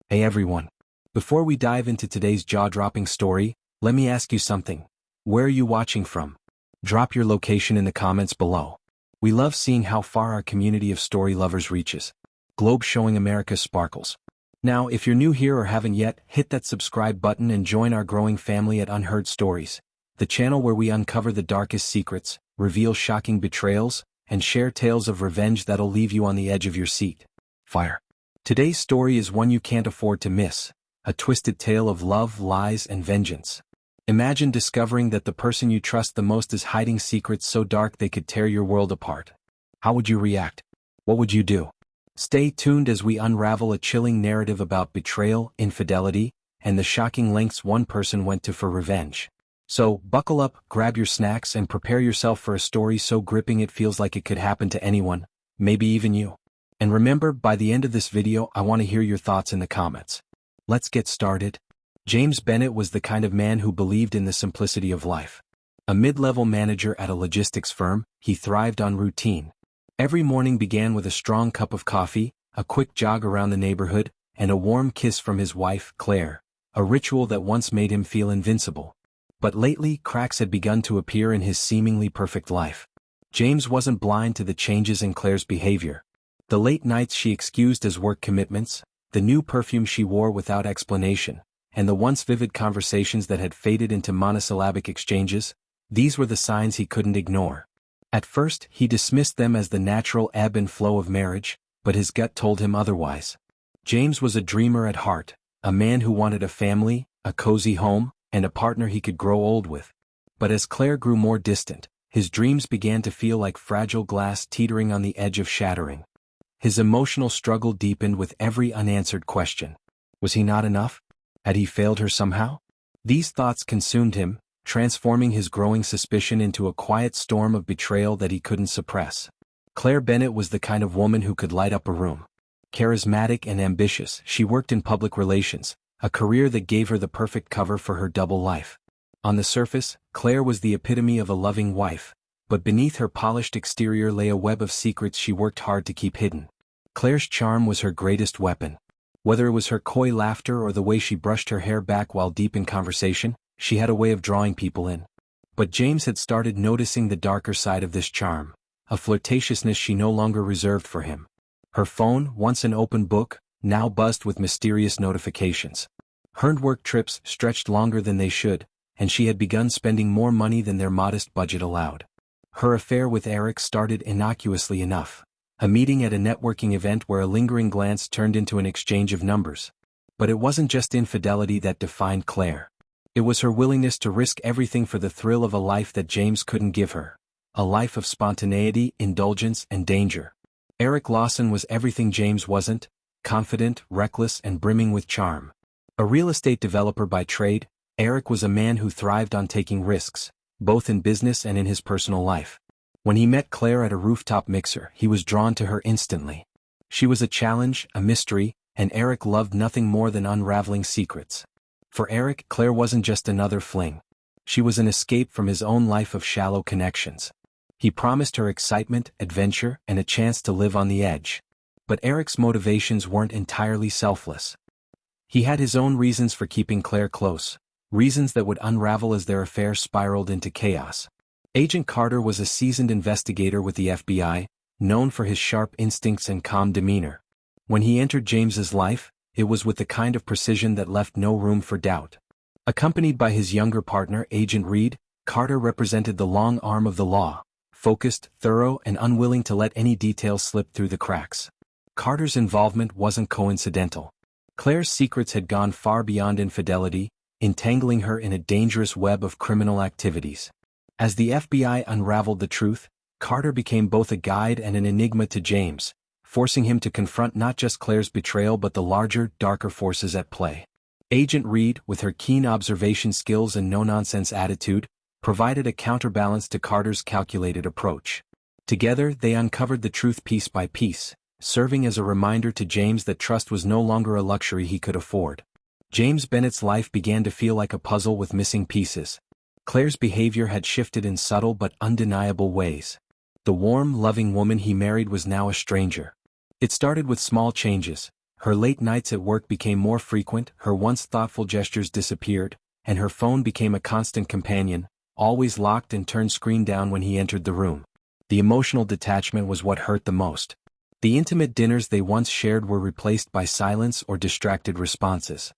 Hey everyone. Before we dive into today's jaw-dropping story, let me ask you something. Where are you watching from? Drop your location in the comments below. We love seeing how far our community of story lovers reaches. Globe showing America sparkles. Now, if you're new here or haven't yet, hit that subscribe button and join our growing family at Unheard Stories, the channel where we uncover the darkest secrets, reveal shocking betrayals, and share tales of revenge that'll leave you on the edge of your seat. Fire. Today's story is one you can't afford to miss, a twisted tale of love, lies, and vengeance. Imagine discovering that the person you trust the most is hiding secrets so dark they could tear your world apart. How would you react? What would you do? Stay tuned as we unravel a chilling narrative about betrayal, infidelity, and the shocking lengths one person went to for revenge. So, buckle up, grab your snacks, and prepare yourself for a story so gripping it feels like it could happen to anyone, maybe even you. And remember, by the end of this video, I want to hear your thoughts in the comments. Let's get started. James Bennett was the kind of man who believed in the simplicity of life. A mid-level manager at a logistics firm, he thrived on routine. Every morning began with a strong cup of coffee, a quick jog around the neighborhood, and a warm kiss from his wife, Claire, a ritual that once made him feel invincible. But lately, cracks had begun to appear in his seemingly perfect life. James wasn't blind to the changes in Claire's behavior. The late nights she excused as work commitments, the new perfume she wore without explanation, and the once vivid conversations that had faded into monosyllabic exchanges, these were the signs he couldn't ignore. At first, he dismissed them as the natural ebb and flow of marriage, but his gut told him otherwise. James was a dreamer at heart, a man who wanted a family, a cozy home, and a partner he could grow old with. But as Claire grew more distant, his dreams began to feel like fragile glass teetering on the edge of shattering. His emotional struggle deepened with every unanswered question. Was he not enough? Had he failed her somehow? These thoughts consumed him, transforming his growing suspicion into a quiet storm of betrayal that he couldn't suppress. Claire Bennett was the kind of woman who could light up a room. Charismatic and ambitious, she worked in public relations, a career that gave her the perfect cover for her double life. On the surface, Claire was the epitome of a loving wife, but beneath her polished exterior lay a web of secrets she worked hard to keep hidden. Claire's charm was her greatest weapon. Whether it was her coy laughter or the way she brushed her hair back while deep in conversation, she had a way of drawing people in. But James had started noticing the darker side of this charm, a flirtatiousness she no longer reserved for him. Her phone, once an open book, now buzzed with mysterious notifications. Her work trips stretched longer than they should, and she had begun spending more money than their modest budget allowed. Her affair with Eric started innocuously enough. A meeting at a networking event where a lingering glance turned into an exchange of numbers. But it wasn't just infidelity that defined Claire. It was her willingness to risk everything for the thrill of a life that James couldn't give her. A life of spontaneity, indulgence, and danger. Eric Lawson was everything James wasn't: confident, reckless, and brimming with charm. A real estate developer by trade, Eric was a man who thrived on taking risks, both in business and in his personal life. When he met Claire at a rooftop mixer, he was drawn to her instantly. She was a challenge, a mystery, and Eric loved nothing more than unraveling secrets. For Eric, Claire wasn't just another fling. She was an escape from his own life of shallow connections. He promised her excitement, adventure, and a chance to live on the edge. But Eric's motivations weren't entirely selfless. He had his own reasons for keeping Claire close, reasons that would unravel as their affair spiraled into chaos. Agent Carter was a seasoned investigator with the FBI, known for his sharp instincts and calm demeanor. When he entered James's life, it was with the kind of precision that left no room for doubt. Accompanied by his younger partner, Agent Reed, Carter represented the long arm of the law, focused, thorough, and unwilling to let any detail slip through the cracks. Carter's involvement wasn't coincidental. Claire's secrets had gone far beyond infidelity, entangling her in a dangerous web of criminal activities. As the FBI unraveled the truth, Carter became both a guide and an enigma to James, forcing him to confront not just Claire's betrayal but the larger, darker forces at play. Agent Reed, with her keen observation skills and no-nonsense attitude, provided a counterbalance to Carter's calculated approach. Together, they uncovered the truth piece by piece, serving as a reminder to James that trust was no longer a luxury he could afford. James Bennett's life began to feel like a puzzle with missing pieces. Claire's behavior had shifted in subtle but undeniable ways. The warm, loving woman he married was now a stranger. It started with small changes: Her late nights at work became more frequent, her once thoughtful gestures disappeared, and her phone became a constant companion, always locked and turned screen down when he entered the room. The emotional detachment was what hurt the most. The intimate dinners they once shared were replaced by silence or distracted responses.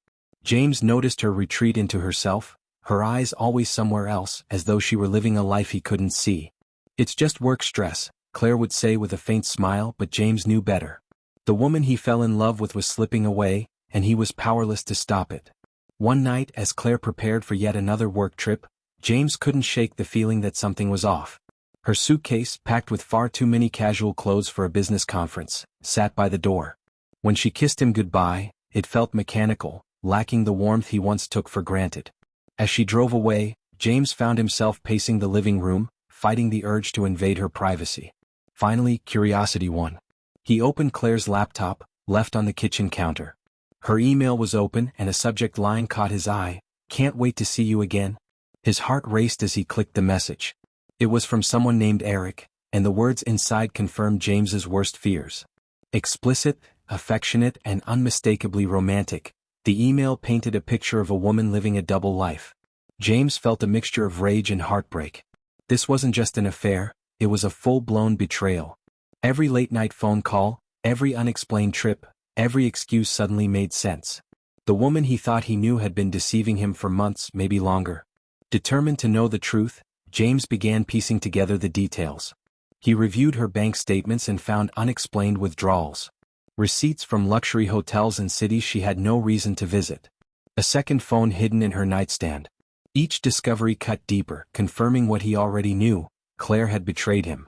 James noticed her retreat into herself, her eyes always somewhere else, as though she were living a life he couldn't see. "It's just work stress," Claire would say with a faint smile, but James knew better. The woman he fell in love with was slipping away, and he was powerless to stop it. One night, as Claire prepared for yet another work trip, James couldn't shake the feeling that something was off. Her suitcase, packed with far too many casual clothes for a business conference, sat by the door. When she kissed him goodbye, it felt mechanical, lacking the warmth he once took for granted. As she drove away, James found himself pacing the living room, fighting the urge to invade her privacy. Finally, curiosity won. He opened Claire's laptop, left on the kitchen counter. Her email was open and a subject line caught his eye: "Can't wait to see you again." His heart raced as he clicked the message. It was from someone named Eric, and the words inside confirmed James's worst fears. Explicit, affectionate, and unmistakably romantic, the email painted a picture of a woman living a double life. James felt a mixture of rage and heartbreak. This wasn't just an affair, it was a full-blown betrayal. Every late-night phone call, every unexplained trip, every excuse suddenly made sense. The woman he thought he knew had been deceiving him for months, maybe longer. Determined to know the truth, James began piecing together the details. He reviewed her bank statements and found unexplained withdrawals. Receipts from luxury hotels in cities she had no reason to visit. A second phone hidden in her nightstand. Each discovery cut deeper, confirming what he already knew: Claire had betrayed him.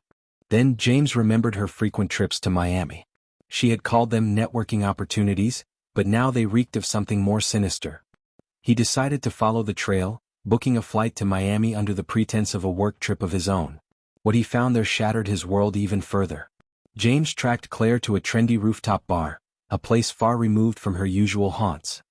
Then James remembered her frequent trips to Miami. She had called them networking opportunities, but now they reeked of something more sinister. He decided to follow the trail, booking a flight to Miami under the pretense of a work trip of his own. What he found there shattered his world even further. James tracked Claire to a trendy rooftop bar, a place far removed from her usual haunts.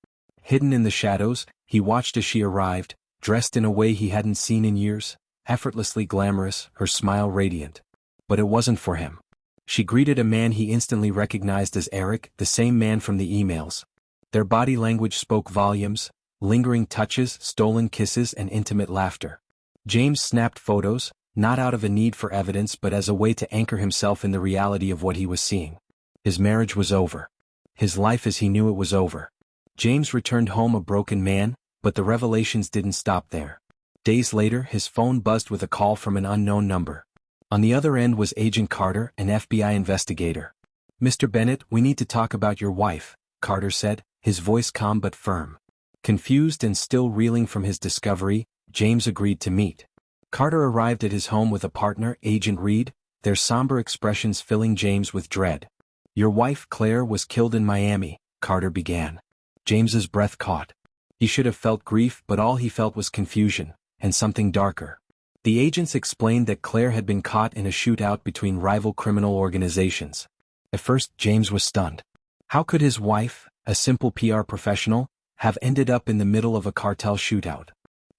Hidden in the shadows, he watched as she arrived, dressed in a way he hadn't seen in years, effortlessly glamorous, her smile radiant. But it wasn't for him. She greeted a man he instantly recognized as Eric, the same man from the emails. Their body language spoke volumes: lingering touches, stolen kisses, and intimate laughter. James snapped photos, not out of a need for evidence but as a way to anchor himself in the reality of what he was seeing. His marriage was over. His life as he knew it was over. James returned home a broken man, but the revelations didn't stop there. Days later, his phone buzzed with a call from an unknown number. On the other end was Agent Carter, an FBI investigator. "Mr. Bennett, we need to talk about your wife," Carter said, his voice calm but firm. Confused and still reeling from his discovery, James agreed to meet. Carter arrived at his home with a partner, Agent Reed, their somber expressions filling James with dread. "Your wife, Claire, was killed in Miami," Carter began. James's breath caught. He should have felt grief, but all he felt was confusion, and something darker. The agents explained that Claire had been caught in a shootout between rival criminal organizations. At first, James was stunned. How could his wife, a simple PR professional, have ended up in the middle of a cartel shootout?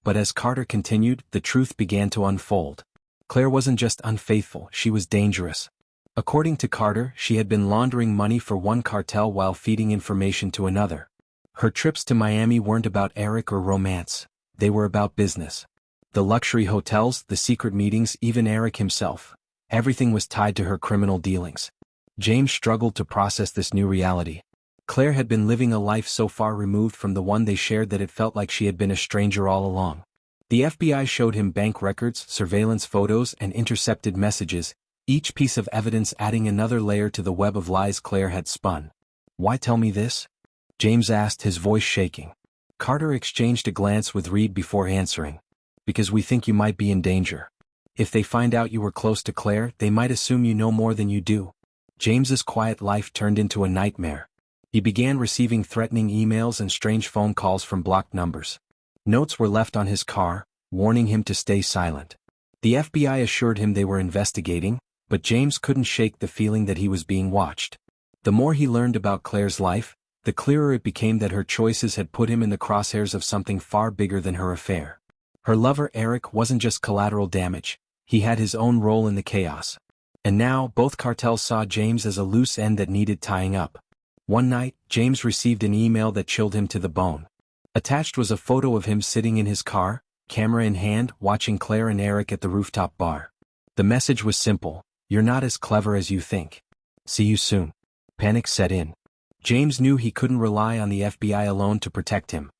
But as Carter continued, the truth began to unfold. Claire wasn't just unfaithful, she was dangerous. According to Carter, she had been laundering money for one cartel while feeding information to another. Her trips to Miami weren't about Eric or romance, they were about business. The luxury hotels, the secret meetings, even Eric himself. Everything was tied to her criminal dealings. James struggled to process this new reality. Claire had been living a life so far removed from the one they shared that it felt like she had been a stranger all along. The FBI showed him bank records, surveillance photos, and intercepted messages, each piece of evidence adding another layer to the web of lies Claire had spun. "Why tell me this?" James asked, his voice shaking. Carter exchanged a glance with Reed before answering. "Because we think you might be in danger. If they find out you were close to Claire, they might assume you know more than you do." James's quiet life turned into a nightmare. He began receiving threatening emails and strange phone calls from blocked numbers. Notes were left on his car, warning him to stay silent. The FBI assured him they were investigating, but James couldn't shake the feeling that he was being watched. The more he learned about Claire's life, the clearer it became that her choices had put him in the crosshairs of something far bigger than her affair. Her lover Eric wasn't just collateral damage, he had his own role in the chaos. And now, both cartels saw James as a loose end that needed tying up. One night, James received an email that chilled him to the bone. Attached was a photo of him sitting in his car, camera in hand, watching Claire and Eric at the rooftop bar. The message was simple: "You're not as clever as you think. See you soon." Panic set in. James knew he couldn't rely on the FBI alone to protect him.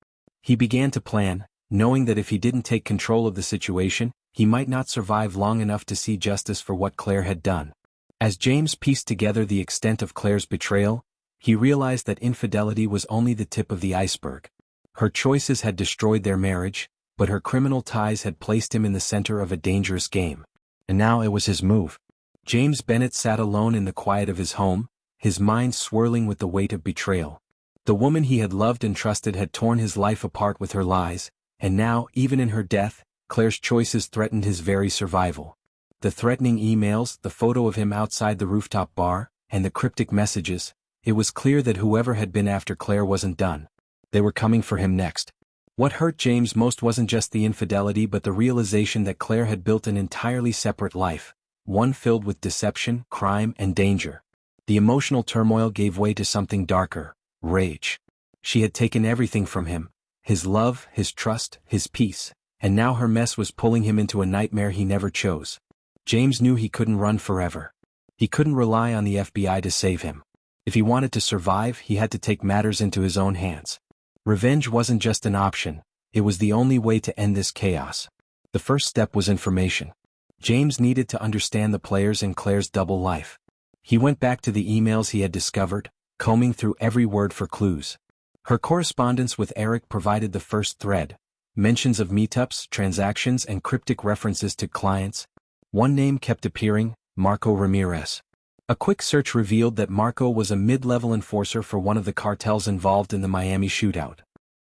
He began to plan, knowing that if he didn't take control of the situation, he might not survive long enough to see justice for what Claire had done. As James pieced together the extent of Claire's betrayal, he realized that infidelity was only the tip of the iceberg. Her choices had destroyed their marriage, but her criminal ties had placed him in the center of a dangerous game. And now it was his move. James Bennett sat alone in the quiet of his home, his mind swirling with the weight of betrayal. The woman he had loved and trusted had torn his life apart with her lies, and now, even in her death, Claire's choices threatened his very survival. The threatening emails, the photo of him outside the rooftop bar, and the cryptic messages, it was clear that whoever had been after Claire wasn't done. They were coming for him next. What hurt James most wasn't just the infidelity but the realization that Claire had built an entirely separate life, one filled with deception, crime, and danger. The emotional turmoil gave way to something darker: rage. She had taken everything from him: his love, his trust, his peace, and now her mess was pulling him into a nightmare he never chose. James knew he couldn't run forever. He couldn't rely on the FBI to save him. If he wanted to survive, he had to take matters into his own hands. Revenge wasn't just an option, it was the only way to end this chaos. The first step was information. James needed to understand the players in Claire's double life. He went back to the emails he had discovered, combing through every word for clues. Her correspondence with Eric provided the first thread: mentions of meetups, transactions, and cryptic references to clients. One name kept appearing: Marco Ramirez. A quick search revealed that Marco was a mid-level enforcer for one of the cartels involved in the Miami shootout.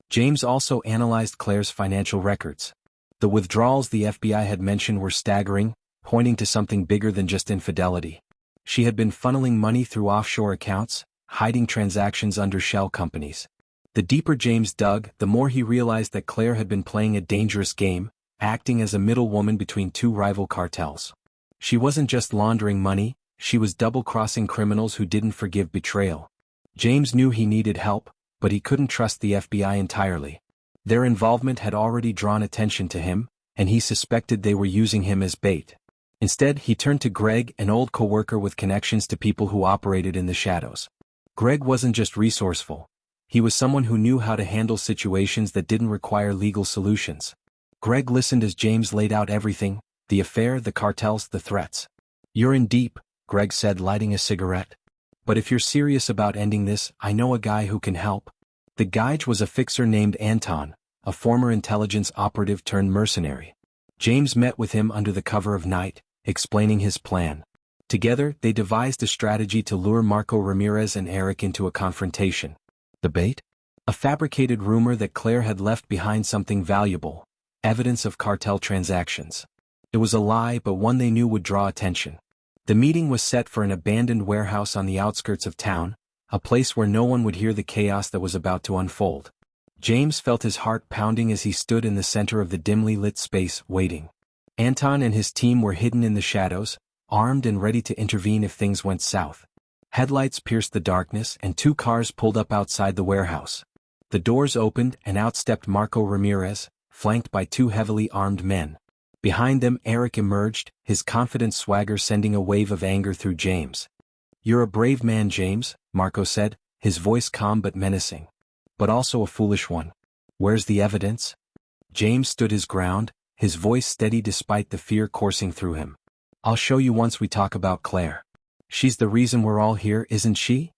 James also analyzed Claire's financial records. The withdrawals the FBI had mentioned were staggering, pointing to something bigger than just infidelity. She had been funneling money through offshore accounts, hiding transactions under shell companies. The deeper James dug, the more he realized that Claire had been playing a dangerous game, acting as a middlewoman between two rival cartels. She wasn't just laundering money, she was double-crossing criminals who didn't forgive betrayal. James knew he needed help, but he couldn't trust the FBI entirely. Their involvement had already drawn attention to him, and he suspected they were using him as bait. Instead, he turned to Greg, an old coworker with connections to people who operated in the shadows. Greg wasn't just resourceful. He was someone who knew how to handle situations that didn't require legal solutions. Greg listened as James laid out everything: the affair, the cartels, the threats. "You're in deep," Greg said, lighting a cigarette. "But if you're serious about ending this, I know a guy who can help." The guy was a fixer named Anton, a former intelligence operative turned mercenary. James met with him under the cover of night, explaining his plan. Together, they devised a strategy to lure Marco Ramirez and Eric into a confrontation. The bait? A fabricated rumor that Claire had left behind something valuable: evidence of cartel transactions. It was a lie, but one they knew would draw attention. The meeting was set for an abandoned warehouse on the outskirts of town, a place where no one would hear the chaos that was about to unfold. James felt his heart pounding as he stood in the center of the dimly lit space, waiting. Anton and his team were hidden in the shadows, armed and ready to intervene if things went south. Headlights pierced the darkness, and two cars pulled up outside the warehouse. The doors opened, and out stepped Marco Ramirez, flanked by two heavily armed men. Behind them, Eric emerged, his confident swagger sending a wave of anger through James. "You're a brave man, James," Marco said, his voice calm but menacing. "But also a foolish one. Where's the evidence?" James stood his ground, his voice steady despite the fear coursing through him. "I'll show you once we talk about Claire. She's the reason we're all here, isn't she?"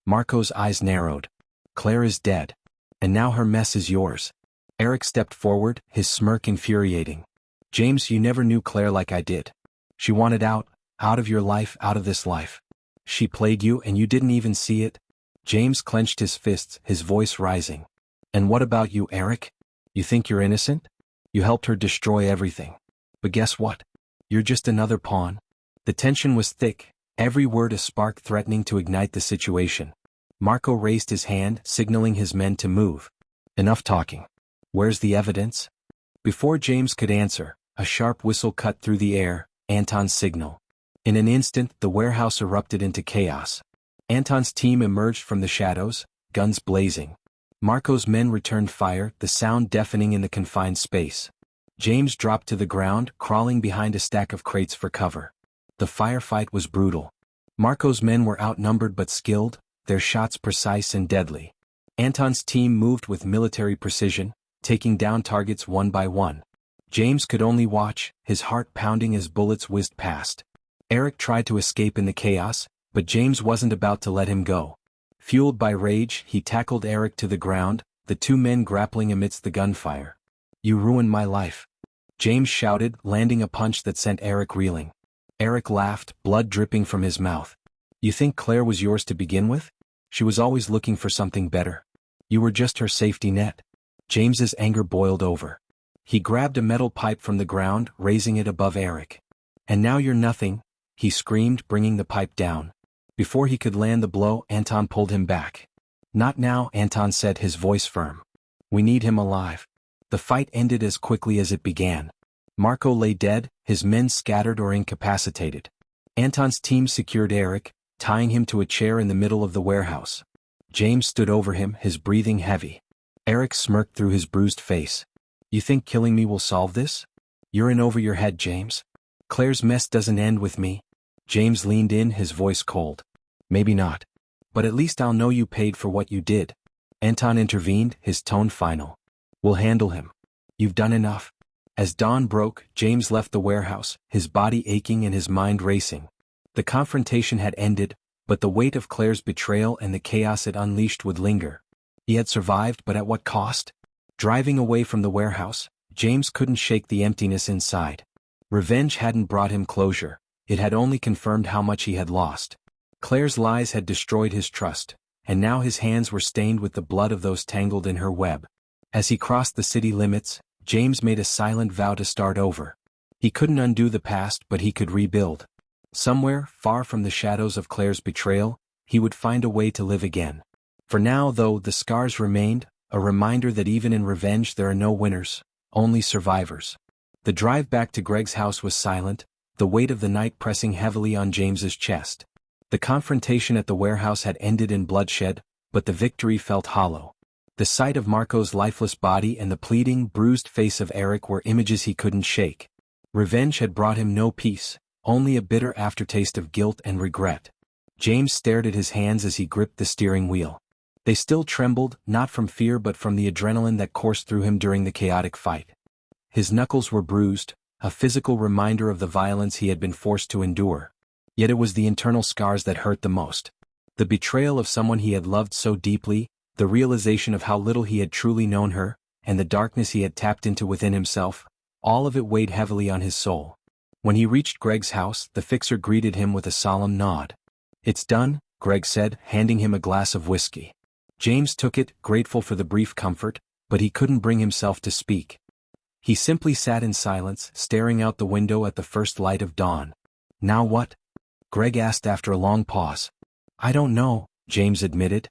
Marco's eyes narrowed. "Claire is dead. And now her mess is yours." Eric stepped forward, his smirk infuriating. "James, you never knew Claire like I did. She wanted out of your life, out of this life. She played you and you didn't even see it." James clenched his fists, his voice rising. "And what about you, Eric? You think you're innocent? You helped her destroy everything. But guess what? You're just another pawn." The tension was thick, every word a spark threatening to ignite the situation. Marco raised his hand, signaling his men to move. "Enough talking. Where's the evidence?" Before James could answer, a sharp whistle cut through the air, Anton's signal. In an instant, the warehouse erupted into chaos. Anton's team emerged from the shadows, guns blazing. Marco's men returned fire, the sound deafening in the confined space. James dropped to the ground, crawling behind a stack of crates for cover. The firefight was brutal. Marco's men were outnumbered but skilled, their shots precise and deadly. Anton's team moved with military precision, taking down targets one by one. James could only watch, his heart pounding as bullets whizzed past. Eric tried to escape in the chaos, but James wasn't about to let him go. Fueled by rage, he tackled Eric to the ground, the two men grappling amidst the gunfire. "You ruined my life," James shouted, landing a punch that sent Eric reeling. Eric laughed, blood dripping from his mouth. "You think Claire was yours to begin with? She was always looking for something better. You were just her safety net." James's anger boiled over. He grabbed a metal pipe from the ground, raising it above Eric. "And now you're nothing," he screamed, bringing the pipe down. Before he could land the blow, Anton pulled him back. "Not now," Anton said, his voice firm. "We need him alive." The fight ended as quickly as it began. Marco lay dead, his men scattered or incapacitated. Anton's team secured Eric, tying him to a chair in the middle of the warehouse. James stood over him, his breathing heavy. Eric smirked through his bruised face. "You think killing me will solve this? You're in over your head, James. Claire's mess doesn't end with me." James leaned in, his voice cold. "Maybe not. But at least I'll know you paid for what you did." Anton intervened, his tone final. "We'll handle him. You've done enough." As dawn broke, James left the warehouse, his body aching and his mind racing. The confrontation had ended, but the weight of Claire's betrayal and the chaos it unleashed would linger. He had survived, but at what cost? Driving away from the warehouse, James couldn't shake the emptiness inside. Revenge hadn't brought him closure, it had only confirmed how much he had lost. Claire's lies had destroyed his trust, and now his hands were stained with the blood of those tangled in her web. As he crossed the city limits, James made a silent vow to start over. He couldn't undo the past, but he could rebuild. Somewhere, far from the shadows of Claire's betrayal, he would find a way to live again. For now, though, the scars remained, a reminder that even in revenge there are no winners, only survivors. The drive back to Greg's house was silent, the weight of the night pressing heavily on James's chest. The confrontation at the warehouse had ended in bloodshed, but the victory felt hollow. The sight of Marco's lifeless body and the pleading, bruised face of Eric were images he couldn't shake. Revenge had brought him no peace, only a bitter aftertaste of guilt and regret. James stared at his hands as he gripped the steering wheel. They still trembled, not from fear but from the adrenaline that coursed through him during the chaotic fight. His knuckles were bruised, a physical reminder of the violence he had been forced to endure. Yet it was the internal scars that hurt the most. The betrayal of someone he had loved so deeply, the realization of how little he had truly known her, and the darkness he had tapped into within himself, all of it weighed heavily on his soul. When he reached Greg's house, the fixer greeted him with a solemn nod. "It's done," Greg said, handing him a glass of whiskey. James took it, grateful for the brief comfort, but he couldn't bring himself to speak. He simply sat in silence, staring out the window at the first light of dawn. "Now what?" Greg asked after a long pause. "I don't know," James admitted.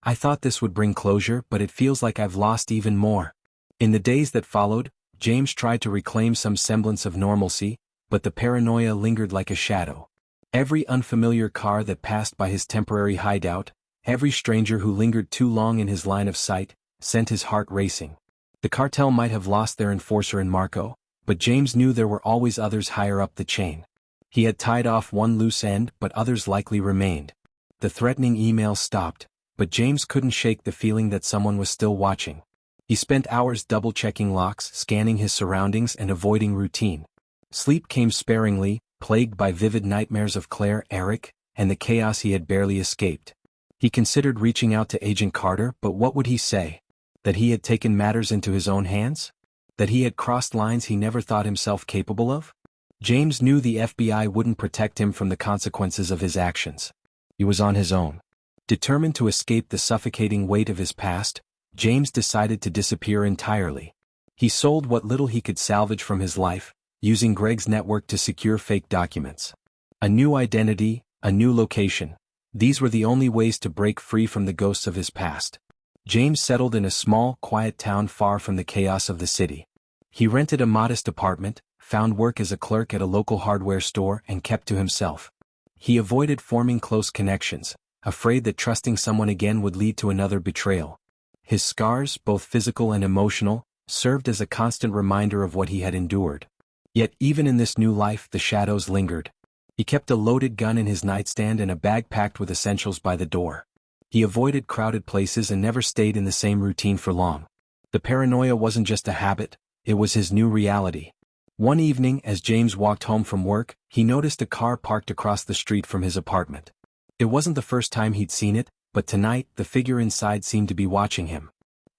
"I thought this would bring closure, but it feels like I've lost even more." In the days that followed, James tried to reclaim some semblance of normalcy, but the paranoia lingered like a shadow. Every unfamiliar car that passed by his temporary hideout, every stranger who lingered too long in his line of sight, sent his heart racing. The cartel might have lost their enforcer in Marco, but James knew there were always others higher up the chain. He had tied off one loose end, but others likely remained. The threatening emails stopped, but James couldn't shake the feeling that someone was still watching. He spent hours double-checking locks, scanning his surroundings and avoiding routine. Sleep came sparingly, plagued by vivid nightmares of Claire, Eric, and the chaos he had barely escaped. He considered reaching out to Agent Carter, but what would he say? That he had taken matters into his own hands? That he had crossed lines he never thought himself capable of? James knew the FBI wouldn't protect him from the consequences of his actions. He was on his own. Determined to escape the suffocating weight of his past, James decided to disappear entirely. He sold what little he could salvage from his life, using Greg's network to secure fake documents. A new identity, a new location. These were the only ways to break free from the ghosts of his past. James settled in a small, quiet town far from the chaos of the city. He rented a modest apartment, found work as a clerk at a local hardware store, and kept to himself. He avoided forming close connections, afraid that trusting someone again would lead to another betrayal. His scars, both physical and emotional, served as a constant reminder of what he had endured. Yet even in this new life the shadows lingered. He kept a loaded gun in his nightstand and a bag packed with essentials by the door. He avoided crowded places and never stayed in the same routine for long. The paranoia wasn't just a habit, it was his new reality. One evening, as James walked home from work, he noticed a car parked across the street from his apartment. It wasn't the first time he'd seen it, but tonight the figure inside seemed to be watching him.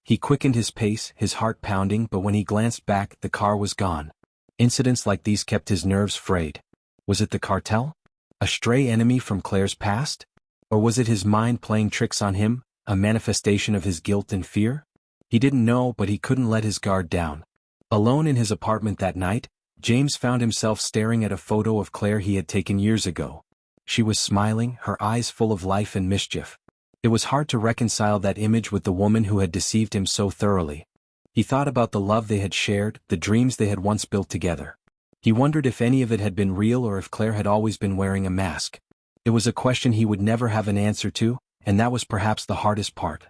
He quickened his pace, his heart pounding, but when he glanced back, the car was gone. Incidents like these kept his nerves frayed. Was it the cartel? A stray enemy from Claire's past? Or was it his mind playing tricks on him, a manifestation of his guilt and fear? He didn't know, but he couldn't let his guard down. Alone in his apartment that night, James found himself staring at a photo of Claire he had taken years ago. She was smiling, her eyes full of life and mischief. It was hard to reconcile that image with the woman who had deceived him so thoroughly. He thought about the love they had shared, the dreams they had once built together. He wondered if any of it had been real or if Claire had always been wearing a mask. It was a question he would never have an answer to, and that was perhaps the hardest part.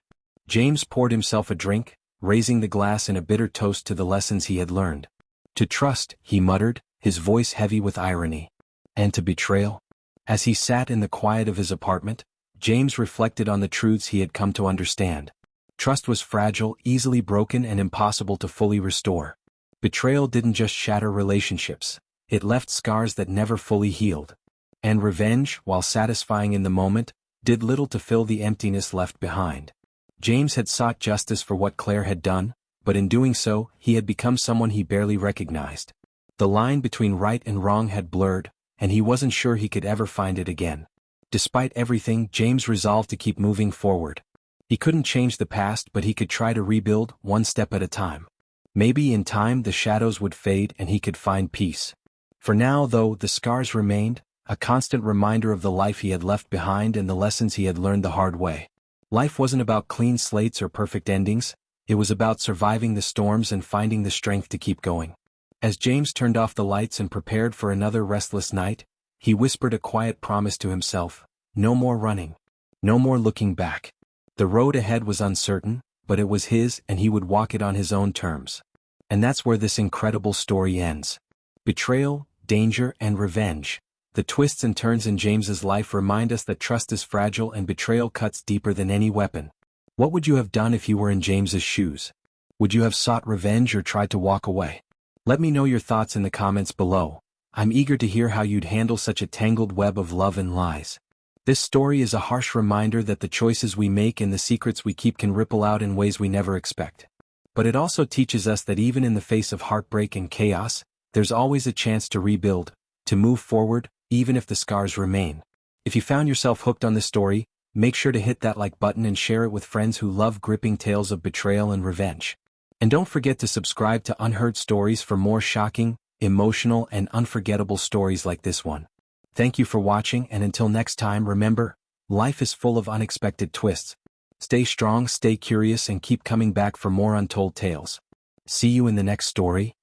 James poured himself a drink, raising the glass in a bitter toast to the lessons he had learned. To trust, he muttered, his voice heavy with irony. And to betrayal? As he sat in the quiet of his apartment, James reflected on the truths he had come to understand. Trust was fragile, easily broken, and impossible to fully restore. Betrayal didn't just shatter relationships, it left scars that never fully healed. And revenge, while satisfying in the moment, did little to fill the emptiness left behind. James had sought justice for what Claire had done, but in doing so, he had become someone he barely recognized. The line between right and wrong had blurred, and he wasn't sure he could ever find it again. Despite everything, James resolved to keep moving forward. He couldn't change the past, but he could try to rebuild, one step at a time. Maybe in time the shadows would fade and he could find peace. For now, though, the scars remained, a constant reminder of the life he had left behind and the lessons he had learned the hard way. Life wasn't about clean slates or perfect endings, it was about surviving the storms and finding the strength to keep going. As James turned off the lights and prepared for another restless night, he whispered a quiet promise to himself: no more running. No more looking back. The road ahead was uncertain, but it was his and he would walk it on his own terms. And that's where this incredible story ends. Betrayal, danger, and revenge. The twists and turns in James's life remind us that trust is fragile and betrayal cuts deeper than any weapon. What would you have done if you were in James's shoes? Would you have sought revenge or tried to walk away? Let me know your thoughts in the comments below. I'm eager to hear how you'd handle such a tangled web of love and lies. This story is a harsh reminder that the choices we make and the secrets we keep can ripple out in ways we never expect. But it also teaches us that even in the face of heartbreak and chaos, there's always a chance to rebuild, to move forward, even if the scars remain. If you found yourself hooked on this story, make sure to hit that like button and share it with friends who love gripping tales of betrayal and revenge. And don't forget to subscribe to Unheard Stories for more shocking, emotional, and unforgettable stories like this one. Thank you for watching, and until next time, remember, life is full of unexpected twists. Stay strong, stay curious, and keep coming back for more untold tales. See you in the next story.